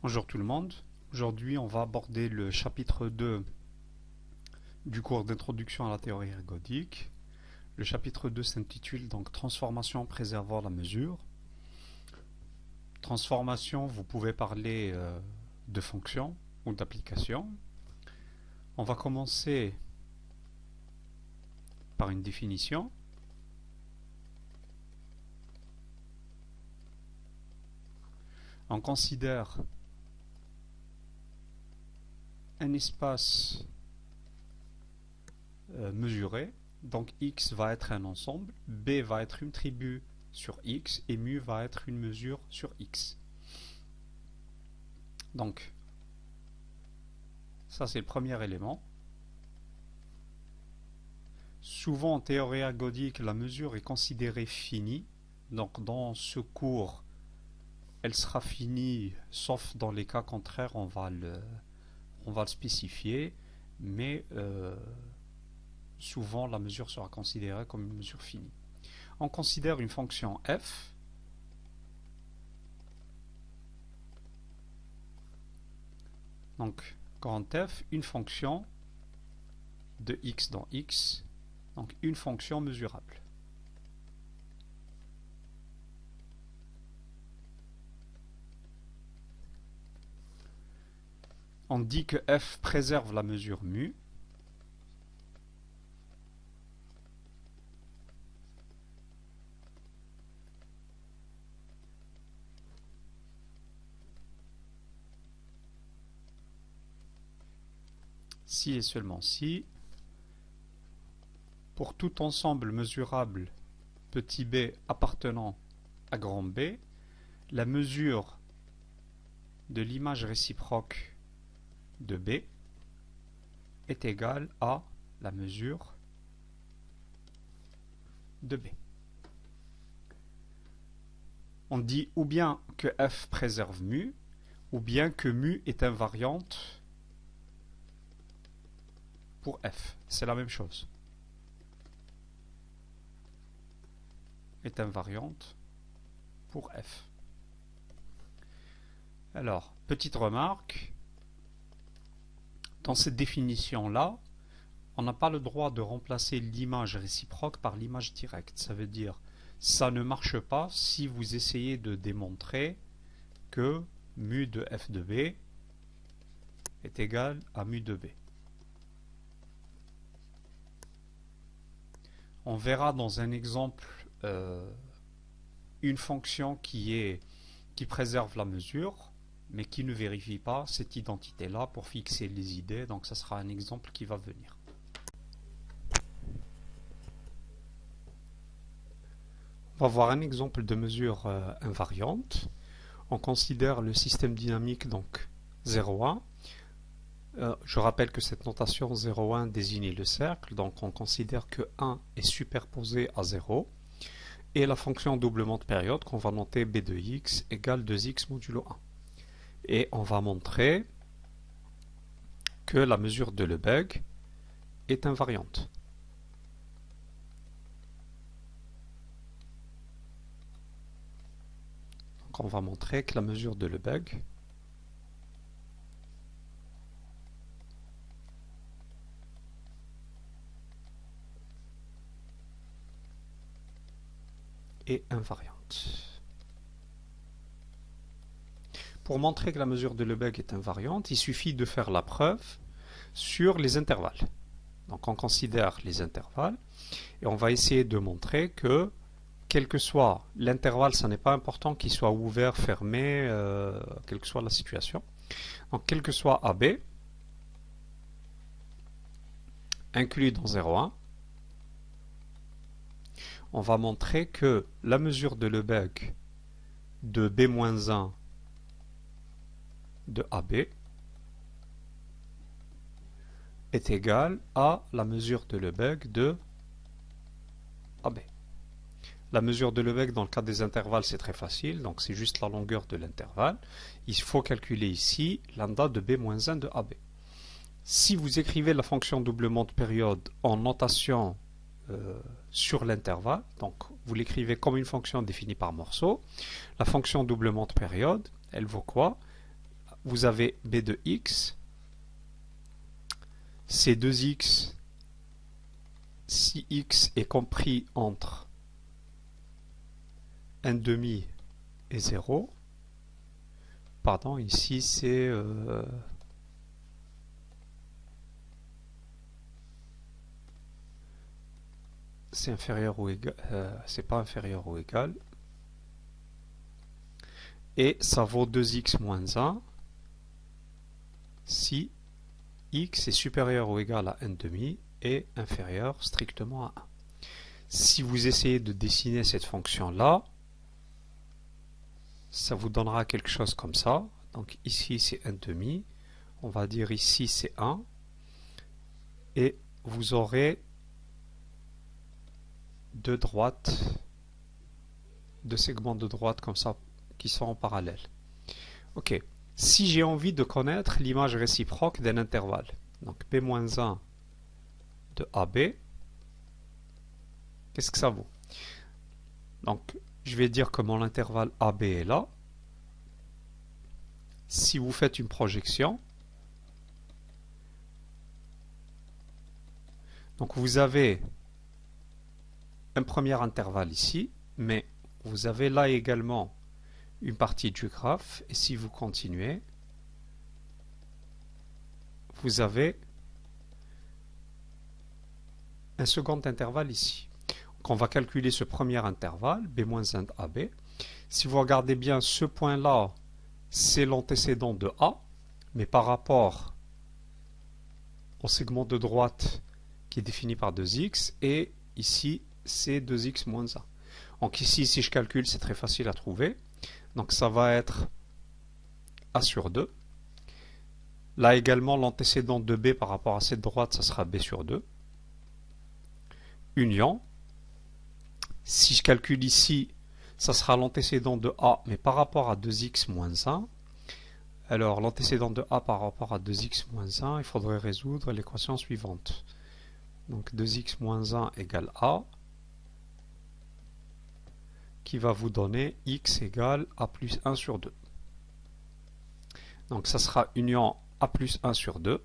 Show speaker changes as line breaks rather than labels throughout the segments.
Bonjour tout le monde. Aujourd'hui, on va aborder le chapitre 2 du cours d'introduction à la théorie ergodique. Le chapitre 2 s'intitule donc Transformation préservant la mesure. Transformation, vous pouvez parler de fonction ou d'application. On va commencer par une définition. On considère un espace mesuré, donc X va être un ensemble, B va être une tribu sur X et mu va être une mesure sur X. Donc, ça c'est le premier élément. Souvent en théorie ergodique, la mesure est considérée finie. Donc dans ce cours, elle sera finie, sauf dans les cas contraires, on va le spécifier, mais souvent la mesure sera considérée comme une mesure finie. On considère une fonction f donc grand F, une fonction de x dans x, donc une fonction mesurable. On dit que f préserve la mesure mu. Si et seulement si, pour tout ensemble mesurable petit b appartenant à grand B, la mesure de l'image réciproque de B est égale à la mesure de B. On dit ou bien que f préserve mu, ou bien que mu est invariante pour f. C'est la même chose. Est invariante pour f. Alors, petite remarque, dans cette définition-là, on n'a pas le droit de remplacer l'image réciproque par l'image directe. Ça veut dire, ça ne marche pas si vous essayez de démontrer que mu de f de b est égal à mu de b. On verra dans un exemple une fonction qui préserve la mesure, mais qui ne vérifie pas cette identité-là pour fixer les idées. Donc ça sera un exemple qui va venir. On va voir un exemple de mesure invariante. On considère le système dynamique donc 0,1. Je rappelle que cette notation 0,1 désigne le cercle, donc on considère que 1 est superposé à 0, et la fonction doublement de période qu'on va noter b de x égale 2x modulo 1. Et on va montrer que la mesure de Lebesgue est invariante. Donc on va montrer que la mesure de Lebesgue est invariante. Pour montrer que la mesure de Lebesgue est invariante, il suffit de faire la preuve sur les intervalles. Donc on considère les intervalles et on va essayer de montrer que quel que soit l'intervalle, ça n'est pas important qu'il soit ouvert, fermé, quelle que soit la situation. Donc quel que soit AB, inclus dans 0,1, on va montrer que la mesure de Lebesgue de B-1 de AB est égale à la mesure de Lebesgue de AB. La mesure de Lebesgue dans le cas des intervalles, c'est très facile, donc c'est juste la longueur de l'intervalle. Il faut calculer ici lambda de B-1 de AB. Si vous écrivez la fonction doublement de période en notation sur l'intervalle, donc vous l'écrivez comme une fonction définie par morceau, la fonction doublement de période, elle vaut quoi? vous avez b de x, c'est 2x si x est compris entre 1,5 et 0. Pardon, ici c'est inférieur ou égal, c'est pas inférieur ou égal. Et ça vaut 2x moins 1 si x est supérieur ou égal à 1,5 et inférieur strictement à 1. Si vous essayez de dessiner cette fonction-là, ça vous donnera quelque chose comme ça. Donc ici c'est 1,5, on va dire ici c'est 1, et vous aurez deux segments de droite comme ça qui sont en parallèle. Ok, si j'ai envie de connaître l'image réciproque d'un intervalle, donc b-1 de AB, qu'est-ce que ça vaut? Donc je vais dire que mon intervalle AB est là. Si vous faites une projection, donc vous avez un premier intervalle ici, mais vous avez là également une partie du graphe, et si vous continuez, vous avez un second intervalle ici. Donc on va calculer ce premier intervalle, b-1 de AB. Si vous regardez bien, ce point-là, c'est l'antécédent de A, mais par rapport au segment de droite qui est défini par 2x, et ici, c'est 2x moins 1. Donc ici, si je calcule, c'est très facile à trouver. Donc ça va être A sur 2. Là également, l'antécédent de B par rapport à cette droite, ça sera B sur 2. Union. Si je calcule ici, ça sera l'antécédent de A, mais par rapport à 2x moins 1. Alors, l'antécédent de A par rapport à 2x moins 1, il faudrait résoudre l'équation suivante. Donc 2x moins 1 égale A, qui va vous donner x égale A plus 1 sur 2. Donc ça sera union A plus 1 sur 2,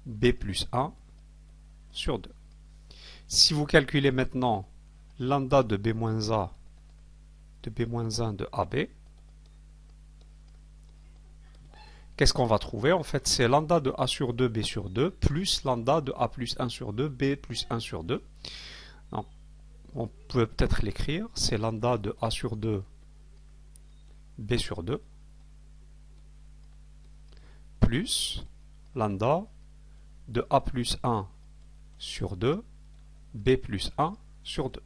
B plus 1 sur 2. Si vous calculez maintenant lambda de B-A de B-1 de AB, qu'est-ce qu'on va trouver? En fait, c'est lambda de A sur 2, B sur 2, plus lambda de A plus 1 sur 2, B plus 1 sur 2. Donc, on peut peut-être l'écrire, c'est lambda de A sur 2, B sur 2, plus lambda de A plus 1 sur 2, B plus 1 sur 2.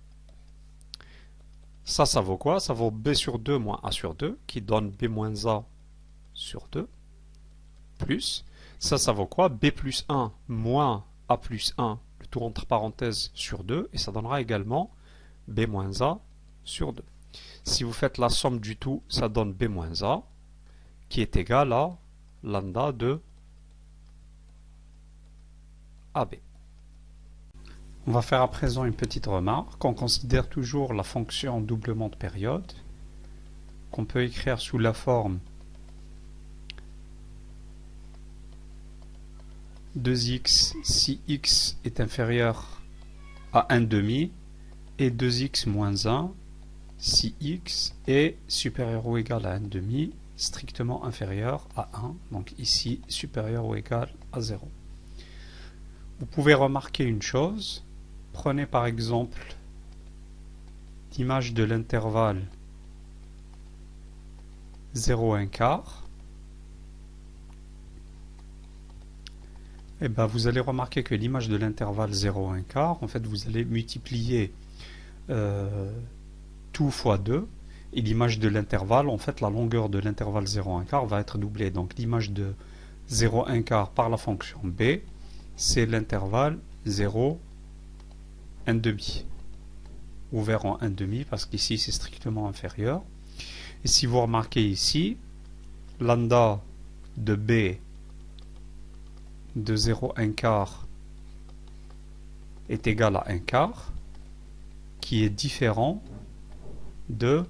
Ça vaut quoi? Ça vaut B sur 2 moins A sur 2, qui donne B moins A sur 2, plus, ça vaut quoi? B plus 1 moins A plus 1, le tout entre parenthèses, sur 2, et ça donnera également B moins A sur 2. Si vous faites la somme du tout, ça donne B moins A, qui est égal à lambda de AB. On va faire à présent une petite remarque. On considère toujours la fonction doublement de période, qu'on peut écrire sous la forme 2x si x est inférieur à 1,5 et 2x moins 1 si x est supérieur ou égal à 1,5 strictement inférieur à 1, donc ici supérieur ou égal à 0. Vous pouvez remarquer une chose, prenez par exemple l'image de l'intervalle 0,1/4. Et ben vous allez remarquer que l'image de l'intervalle 0,1/4, en fait vous allez multiplier tout fois 2, et l'image de l'intervalle, en fait la longueur de l'intervalle 0,1/4 va être doublée. Donc l'image de 0,1/4 par la fonction b, c'est l'intervalle 0, 1,5, ouvert en 1,5 parce qu'ici c'est strictement inférieur. Et si vous remarquez ici, lambda de b de 0,1/4 est égal à 1/4, qui est différent de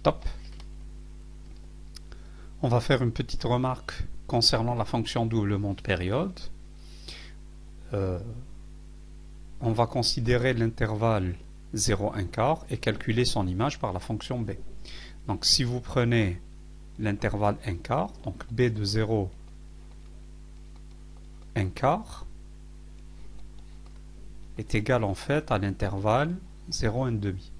Top. On va faire une petite remarque concernant la fonction doublement de période. On va considérer l'intervalle 0, 1 quart et calculer son image par la fonction b. Donc si vous prenez l'intervalle 1 quart, donc b de 0, 1 quart, est égal en fait à l'intervalle 0, 1 demi.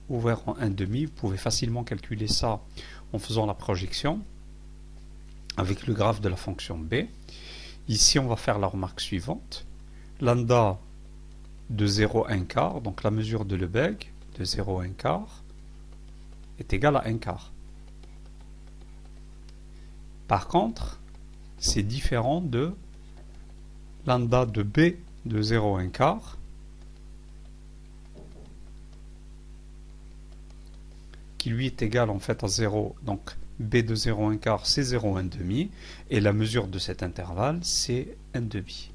Ouvert en 1 demi, vous pouvez facilement calculer ça en faisant la projection avec le graphe de la fonction b. Ici, on va faire la remarque suivante. Lambda de 0 1 quart, donc la mesure de Lebesgue de 0 1 quart, est égale à 1 quart. Par contre, c'est différent de lambda de b de 0 1 quart, qui lui est égal en fait à 0, donc b de 0 1 quart c'est 0 1 demi, et la mesure de cet intervalle c'est 1 demi.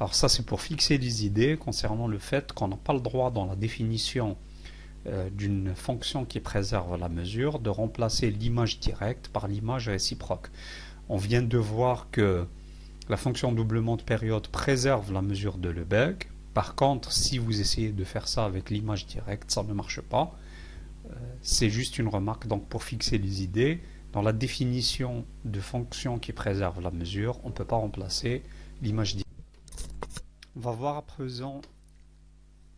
Alors ça c'est pour fixer les idées concernant le fait qu'on n'a pas le droit dans la définition d'une fonction qui préserve la mesure de remplacer l'image directe par l'image réciproque. On vient de voir que la fonction doublement de période préserve la mesure de Lebesgue. Par contre, si vous essayez de faire ça avec l'image directe, ça ne marche pas. C'est juste une remarque donc pour fixer les idées. Dans la définition de fonction qui préserve la mesure, on ne peut pas remplacer l'image directe. On va voir à présent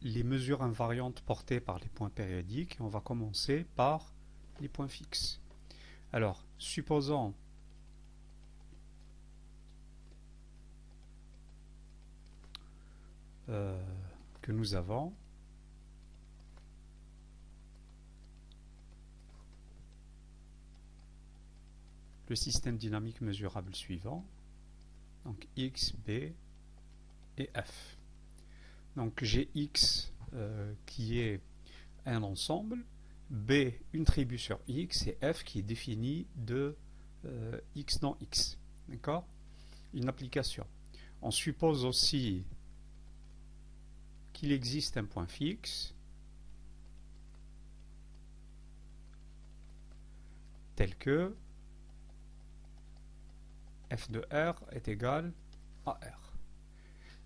les mesures invariantes portées par les points périodiques. On va commencer par les points fixes. Alors, supposons que nous avons le système dynamique mesurable suivant, donc x, b et f. Donc j'ai x qui est un ensemble, b une tribu sur x et f qui est définie de x dans x. D'accord? Une application. On suppose aussi qu'il existe un point fixe tel que f de r est égal à r.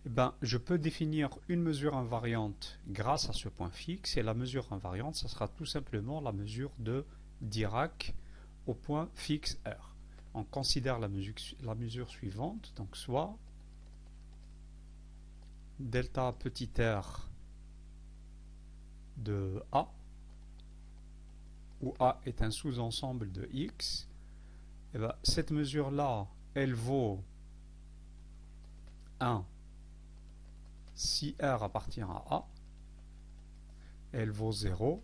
Eh ben, je peux définir une mesure invariante grâce à ce point fixe, et la mesure invariante, ça sera tout simplement la mesure de Dirac au point fixe R. On considère la mesure suivante, donc soit delta petit r de A, où A est un sous-ensemble de X, et ben, cette mesure-là, elle vaut 1 si R appartient à A, elle vaut 0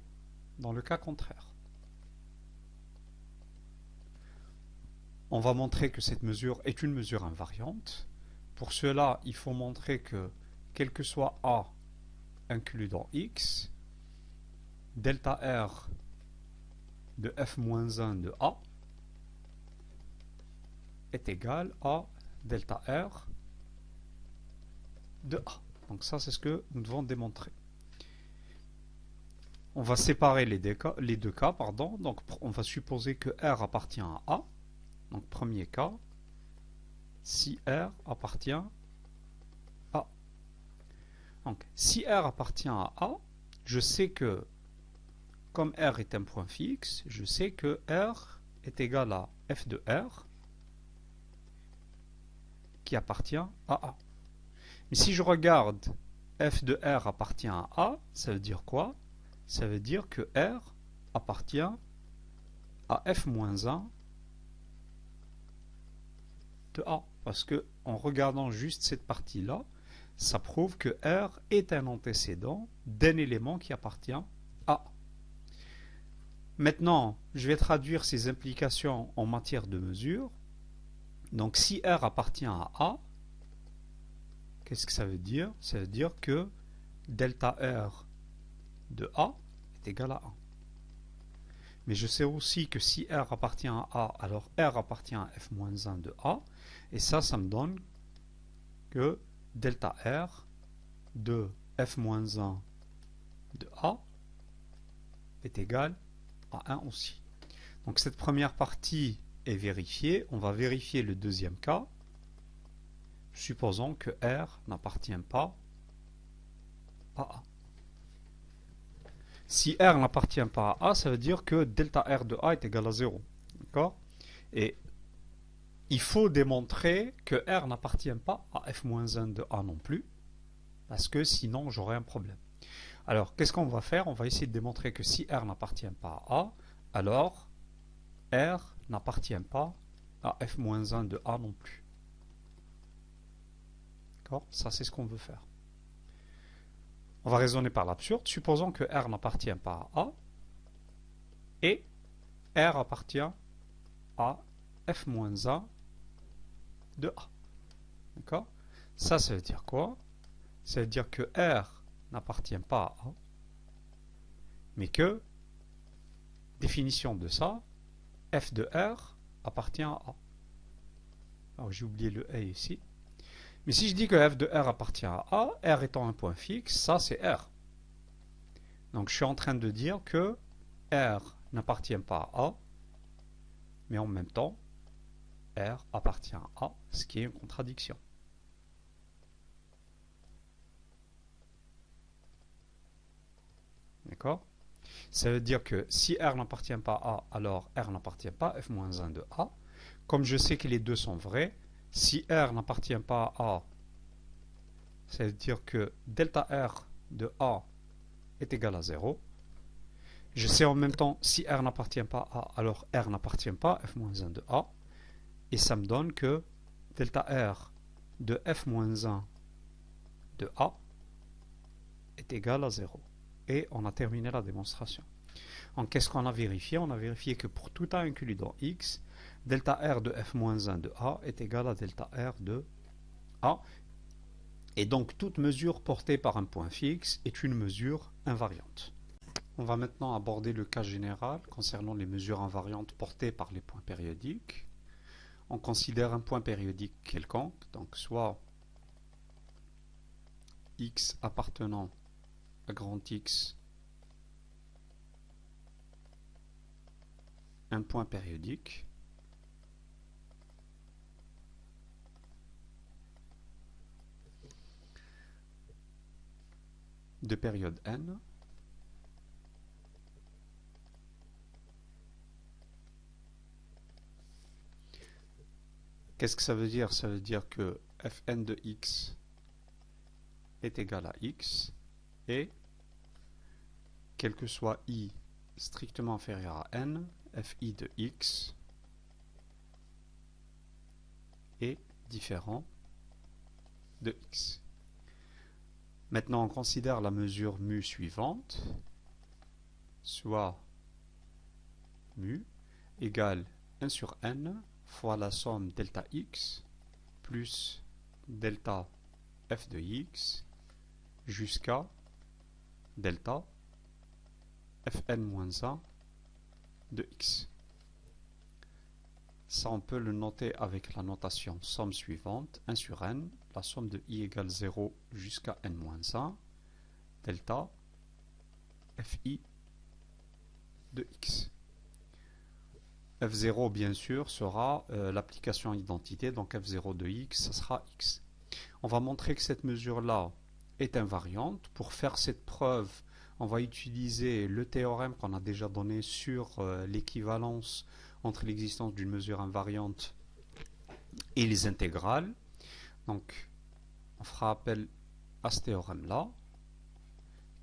dans le cas contraire. On va montrer que cette mesure est une mesure invariante. Pour cela, il faut montrer que, quel que soit A inclus dans X, delta R de f-1 de A est égal à delta R de A. Donc ça, c'est ce que nous devons démontrer. On va séparer les deux cas. Donc on va supposer que R appartient à A. Donc premier cas, si R appartient à A. Donc si R appartient à A, je sais que, comme R est un point fixe, je sais que R est égal à f de R qui appartient à A. Mais si je regarde f de R appartient à A, ça veut dire quoi? Ça veut dire que R appartient à f-1 de A. Parce que en regardant juste cette partie-là, ça prouve que R est un antécédent d'un élément qui appartient à A. Maintenant, je vais traduire ces implications en matière de mesure. Donc si R appartient à A, qu'est-ce que ça veut dire? Ça veut dire que delta R de A est égal à 1. Mais je sais aussi que si R appartient à A, alors R appartient à f-1 de A. Et ça me donne que delta R de f-1 de A est égal à 1 aussi. Donc cette première partie est vérifiée. On va vérifier le deuxième cas. Supposons que R n'appartient pas à A. Si R n'appartient pas à A, ça veut dire que delta R de A est égal à 0. D'accord? Et il faut démontrer que R n'appartient pas à f-1 de A non plus, parce que sinon j'aurai un problème. Alors, qu'est-ce qu'on va faire? On va essayer de démontrer que si R n'appartient pas à A, alors R n'appartient pas à f-1 de A non plus. D'accord? Ça, c'est ce qu'on veut faire. On va raisonner par l'absurde. Supposons que R n'appartient pas à A et R appartient à f-1 de A. D'accord? Ça veut dire quoi? Ça veut dire que R n'appartient pas à A, mais que, définition de ça, f de R appartient à A. Alors j'ai oublié le A ici. Mais si je dis que f de R appartient à A, R étant un point fixe, ça c'est R. Donc je suis en train de dire que R n'appartient pas à A, mais en même temps, R appartient à A, ce qui est une contradiction. D'accord? Ça veut dire que si R n'appartient pas à A, alors R n'appartient pas à f-1 de A. Comme je sais que les deux sont vrais, si R n'appartient pas à A, ça veut dire que delta R de A est égal à 0. Je sais en même temps, si R n'appartient pas à A, alors R n'appartient pas à f-1 de A. Et ça me donne que delta R de f-1 de A est égal à 0. Et on a terminé la démonstration. Donc qu'est-ce qu'on a vérifié? On a vérifié que pour tout A inclus dans X, delta R de f-1 de A est égal à delta R de A. Et donc toute mesure portée par un point fixe est une mesure invariante. On va maintenant aborder le cas général concernant les mesures invariantes portées par les points périodiques. On considère un point périodique quelconque, donc soit X appartenant à grand X, un point périodique, de période n, qu'est-ce que ça veut dire? Ça veut dire que fn de x est égal à x et quel que soit i strictement inférieur à n, fi de x est différent de x. Maintenant, on considère la mesure mu suivante, soit mu égale 1 sur n fois la somme delta x plus delta f de x jusqu'à delta fn-1 de x. Ça, on peut le noter avec la notation somme suivante, 1 sur n, la somme de i égale 0 jusqu'à n-1, delta fi de x. f0, bien sûr, sera l'application identité, donc f0 de x, ça sera x. On va montrer que cette mesure-là est invariante. Pour faire cette preuve, on va utiliser le théorème qu'on a déjà donné sur l'équivalence entre l'existence d'une mesure invariante et les intégrales. Donc, on fera appel à ce théorème-là.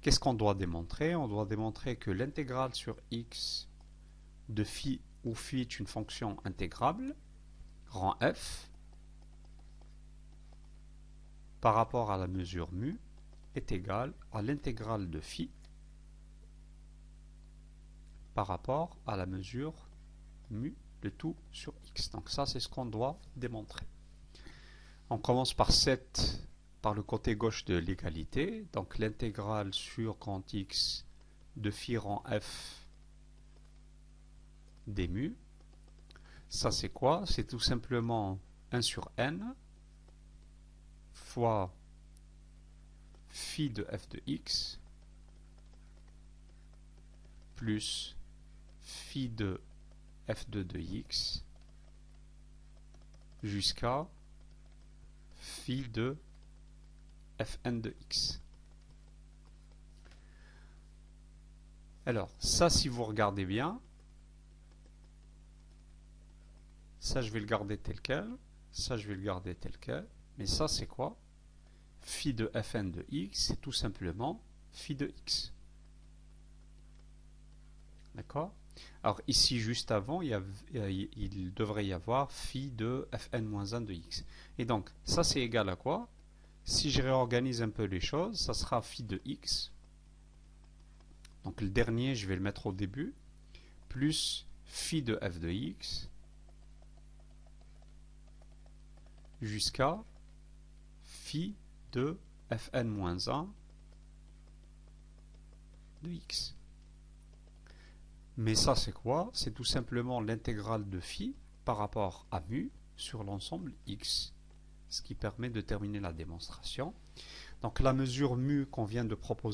Qu'est-ce qu'on doit démontrer? On doit démontrer que l'intégrale sur x de phi où phi est une fonction intégrable rend f par rapport à la mesure mu est égale à l'intégrale de phi par rapport à la mesure mu de tout sur x. Donc ça, c'est ce qu'on doit démontrer. On commence par le côté gauche de l'égalité. Donc l'intégrale sur grand x de phi rend f des mu. Ça, c'est quoi? C'est tout simplement 1 sur n fois phi de f de x plus phi de f2 de x jusqu'à phi de fn de x. Alors, ça, si vous regardez bien, ça, je vais le garder tel quel, ça, je vais le garder tel quel, mais ça, c'est quoi? Phi de fn de x, c'est tout simplement phi de x. D'accord? Alors ici, juste avant, il devrait y avoir phi de fn-1 de x. Et donc, ça c'est égal à quoi? Si je réorganise un peu les choses, ça sera phi de x. Donc le dernier, je vais le mettre au début. Plus phi de f de x. Jusqu'à phi de fn-1 de x. Mais ça, c'est quoi? C'est tout simplement l'intégrale de phi par rapport à mu sur l'ensemble x, ce qui permet de terminer la démonstration. Donc la mesure mu qu'on vient de proposer